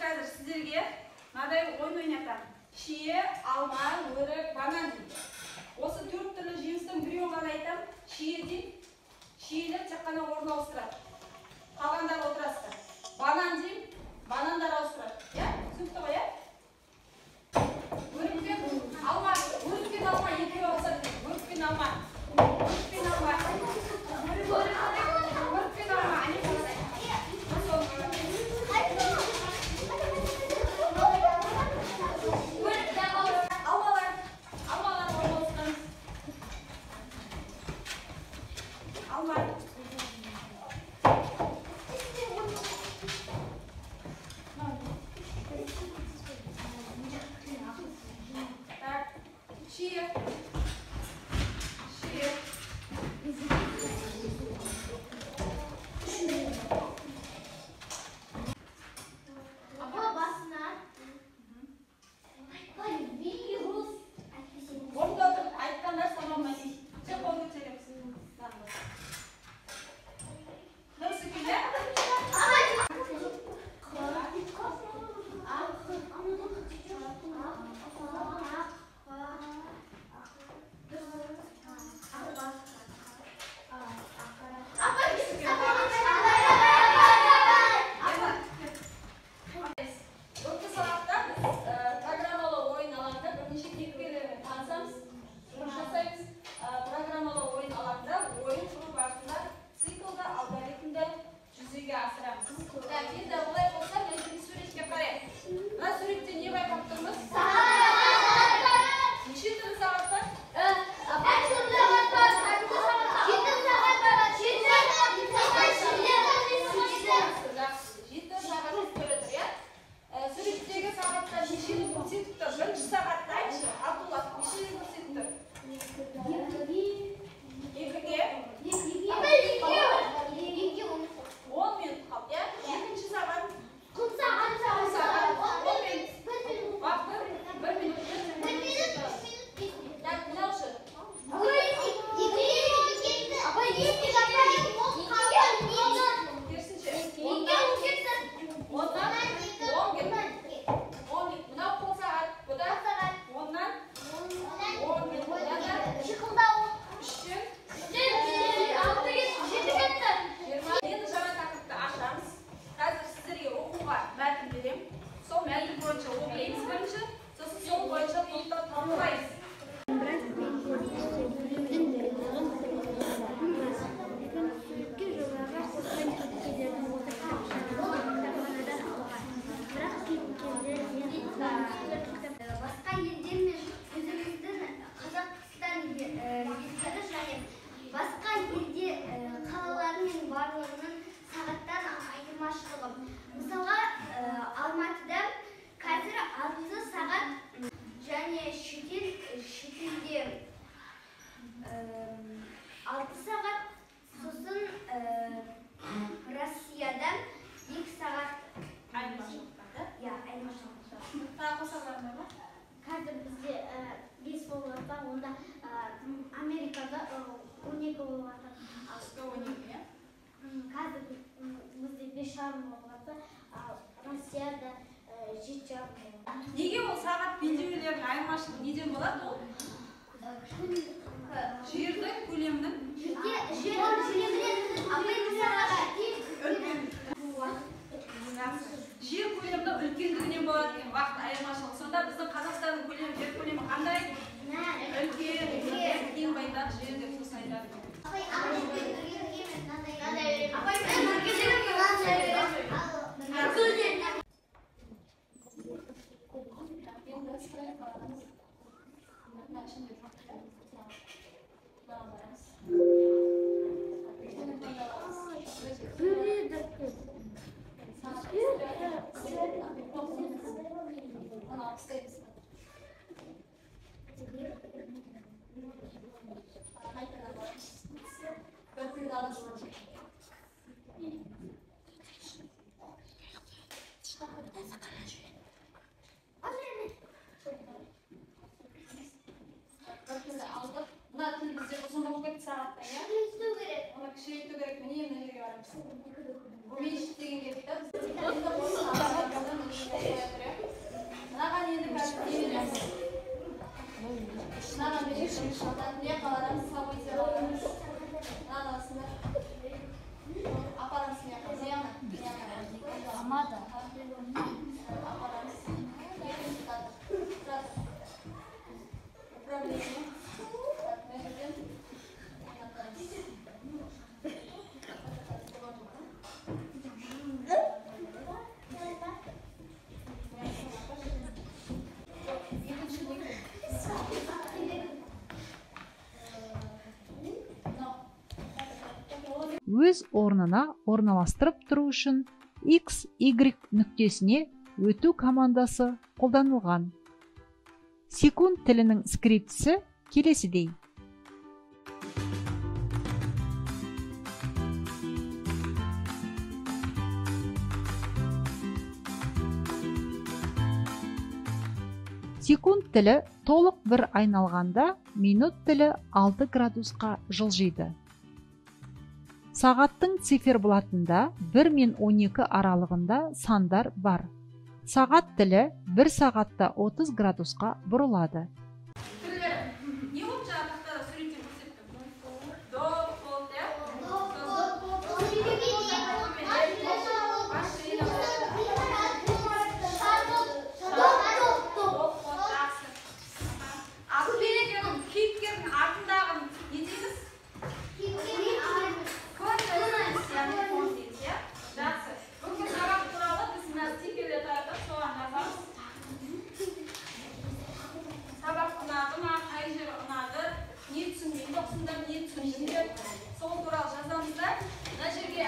қазір сіздерге мынадай ойын ойнатамын. Шие, алма, өрік, банан дейді. Осы 4 түрлі жемістің біреуін ғана айтамын. Шие деймін. Шиелер тек қана орын ауыстырады. Қалғандар отырасыздар. Банан деймін. Банандар ауыстырады. Иә? Түсінікті ғой, иә? Өрік пен алма. Өрік пен алма екеуі ауысады. Өрік пен алма. Өрік пен алма. Amerika'da 12 olarak bizde 5 жарым olarak Rusya'da 7 жарым. Неге ол сағат белдеулердің айырмашылығы неден болады ол? Жердің көлемінің жер көлемінің үлкендігінен болады екен уақыт айырмашылығы. Сонда біздің Қазақстанның көлемі, жер көлемі қандай? Үлкен, ең байтақ жер деп сосын айтады. Мына тіл бізде ұзын болып кетті сағаттан, иә? Оны кішірейту керек. Міне жерге Уменьшить дегенге айтады. Енді осы алаңдардан ұшына қоя тұрайық. Мынаған енді қазір не береміз? Мынаған берейікші. Не қаларамыз? Событие қаларамыз. Мынаны осында. Апарамыз не қаларамыз? Амада. Апарамыз. Управление. Өз орнына орналастырып тұру үшін X, Y нүктесіне өту командасы қолданылған. Секунд тілінің скриптісі келесідей. Секунд тілі толық бір айналғанда минут тілі 6 градусқа жылжиды. Сағаттың циферблатында 1 мен 12 аралығында сандар бар. Сағат тілі 1 сағатта 30 градусқа бұрылады. Не болып жатақта суретте көрсеттім? До, пол, сол туралы жазамыз да, мына жерге